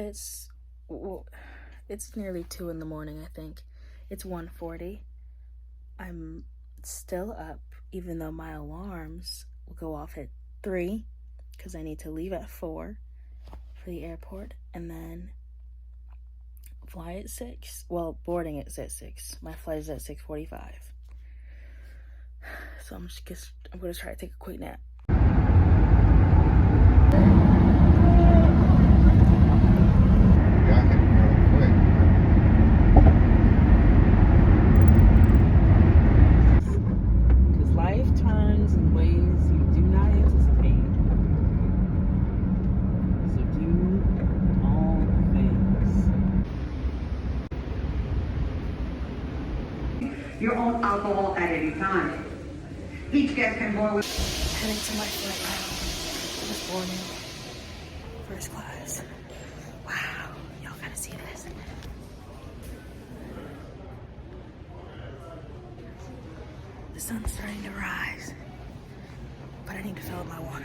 It's well, it's nearly 2 in the morning, I think. It's 1:40. I'm still up, even though my alarms will go off at 3 because I need to leave at 4 for the airport and then fly at 6. Well, boarding is at 6. My flight is at 6:45. So I'm gonna try to take a quick nap. Your own alcohol at any time. Each guest can board with... Heading to my flight now. Just boarding. First class. Wow. Y'all gotta see this. The sun's starting to rise. But I need to fill up my water.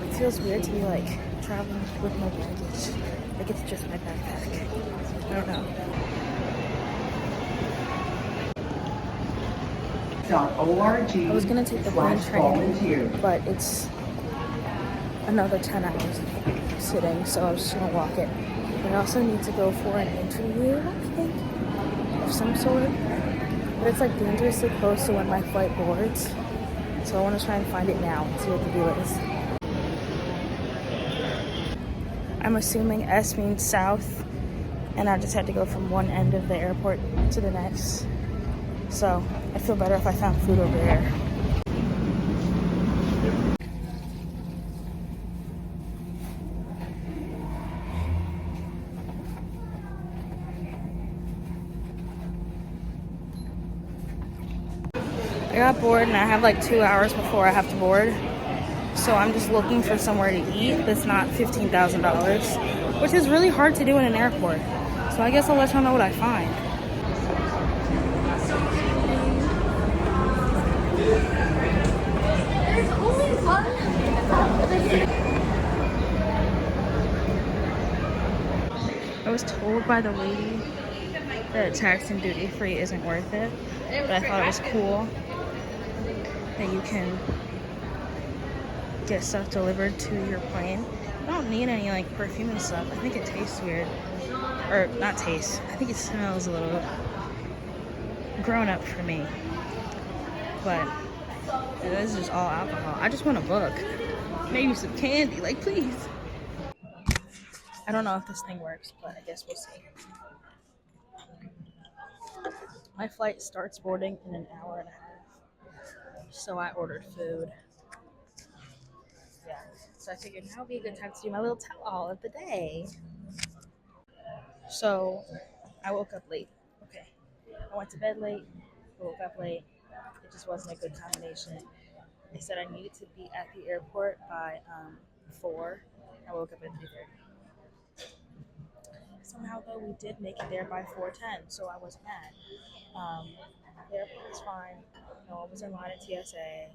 It feels weird to be like traveling with no baggage. Like it's just my backpack. I don't know. I was gonna take the plane train, but it's another 10 hours sitting, so I was just gonna walk it. But I also need to go for an interview, I think, of some sort. But it's like dangerously close to when my flight boards. So I want to try and find it now and see what the deal is. I'm assuming S means south, and I just had to go from one end of the airport to the next. So I'd feel better if I found food over there. I got bored and I have like 2 hours before I have to board. So I'm just looking for somewhere to eat that's not $15,000, which is really hard to do in an airport. So I guess I'll let y'all know what I find. There's only one. I was told by the lady that tax and duty free isn't worth it, but I thought it was cool that you can get stuff delivered to your plane. I don't need any like perfume and stuff. I think it tastes weird. Or not taste. I think it smells a little grown up for me. but this is just all alcohol. I just want a book. Maybe some candy, like please. I don't know if this thing works, but I guess we'll see. My flight starts boarding in an hour and a half, so I ordered food. Yeah, so I figured now would be a good time to do my little tell-all of the day. So I woke up late. Okay, I went to bed late, woke up late. It just wasn't a good combination. They said I needed to be at the airport by 4. I woke up at 3:30. Somehow, though, we did make it there by 4:10, so I wasn't mad. The airport was fine. No one was in line at TSA.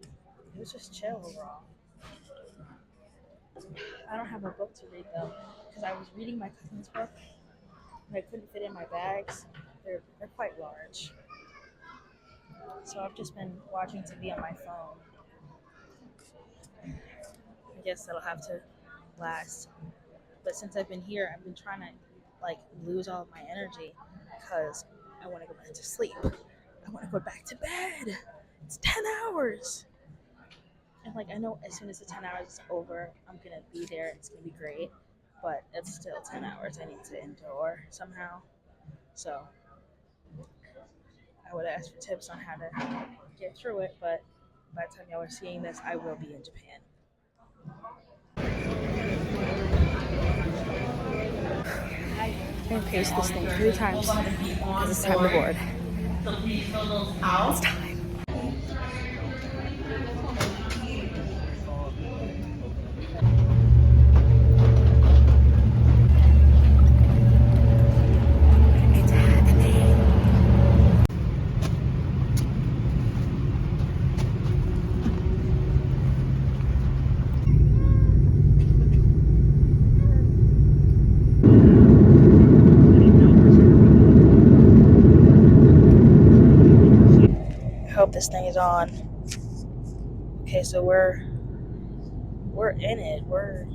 It was just chill overall. I don't have a book to read, though, because I was reading my cousin's book, and I couldn't fit in my bags. They're quite large. So I've just been watching TV on my phone. I guess that'll have to last. But since I've been here, I've been trying to lose all of my energy because I want to go back to sleep. I want to go back to bed. It's 10 hours. And I know as soon as the 10 hours is over, I'm going to be there. It's going to be great. But it's still 10 hours I need to endure somehow. So I would ask for tips on how to get through it, but by the time y'all are seeing this, I will be in Japan. I'm going to paste this thing 3 times because it's time to board. It's time. Hope this thing is on. Okay, so we're in it. We're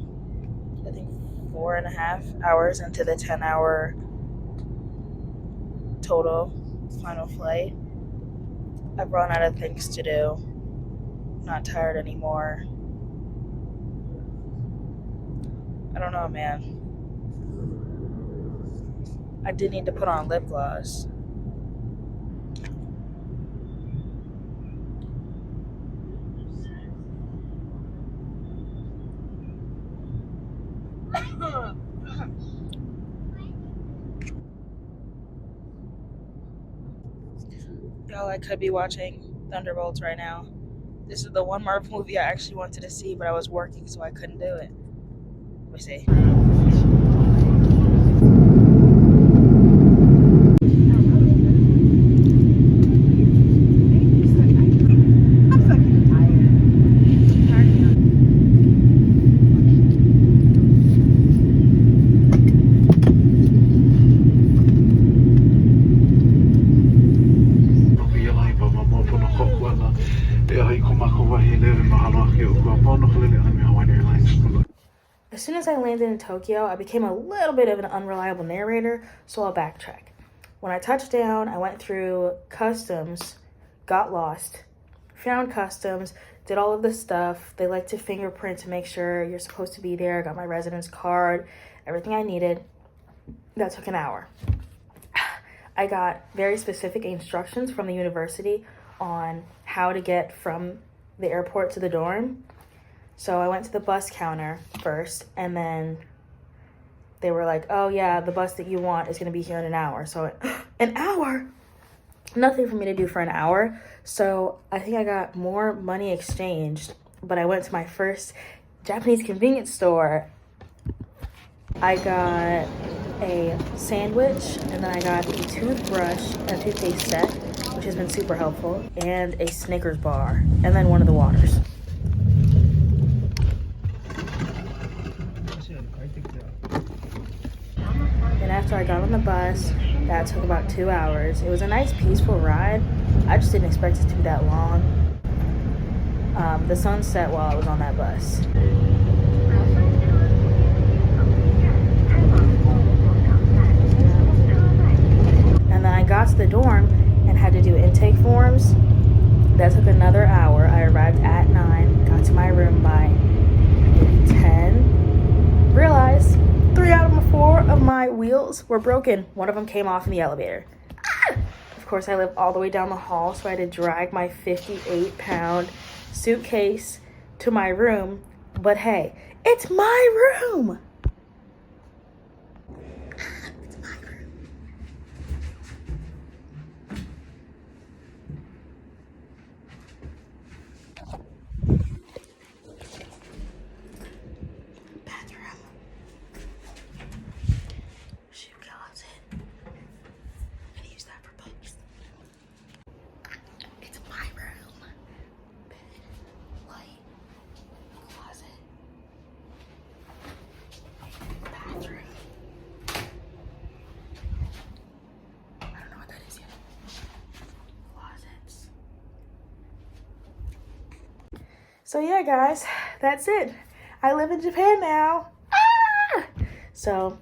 I think 4.5 hours into the 10-hour total final flight. I've run out of things to do. I'm not tired anymore. I don't know, man. I did need to put on lip gloss. Y'all, I could be watching Thunderbolts right now. This is the one Marvel movie I actually wanted to see, but I was working, so I couldn't do it. Let me see. As soon as I landed in Tokyo, I became a little bit of an unreliable narrator, so I'll backtrack. When I touched down, I went through customs, got lost, found customs, did all of the stuff. They like to fingerprint to make sure you're supposed to be there. Got my residence card, everything I needed. That took an hour. I got very specific instructions from the university on how to get from the airport to the dorm. So I went to the bus counter first, and then they were like, oh yeah, the bus that you want is going to be here in an hour. So an hour? Nothing for me to do for an hour. So I think I got more money exchanged, but I went to my first Japanese convenience store. I got a sandwich, and then I got a toothbrush and a toothpaste set, which has been super helpful, and a Snickers bar, and then one of the waters. And after I got on the bus, that took about 2 hours. It was a nice, peaceful ride. I just didn't expect it to be that long. The sun set while I was on that bus. And then I got to the dorm and had to do intake forms. That took another hour. I arrived at 9, got to my room by maybe 10. Realized 3 out of 4 of my wheels were broken. One of them came off in the elevator. Of course, I live all the way down the hall, so I had to drag my 58-pound suitcase to my room. But hey, it's my room! It's my room. Bathroom. Shoe closet. I'm gonna use that for books. It's my room. Bed, light, closet, bathroom. I don't know what that is yet. Closets. So yeah, guys, that's it. I live in Japan now. Ah! So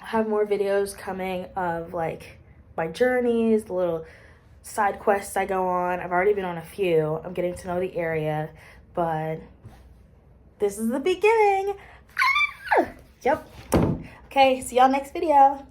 I'll have more videos coming of like my journeys, the little side quests I go on. I've already been on a few. I'm getting to know the area, but this is the beginning. Ah! Yep. Okay, see y'all next video.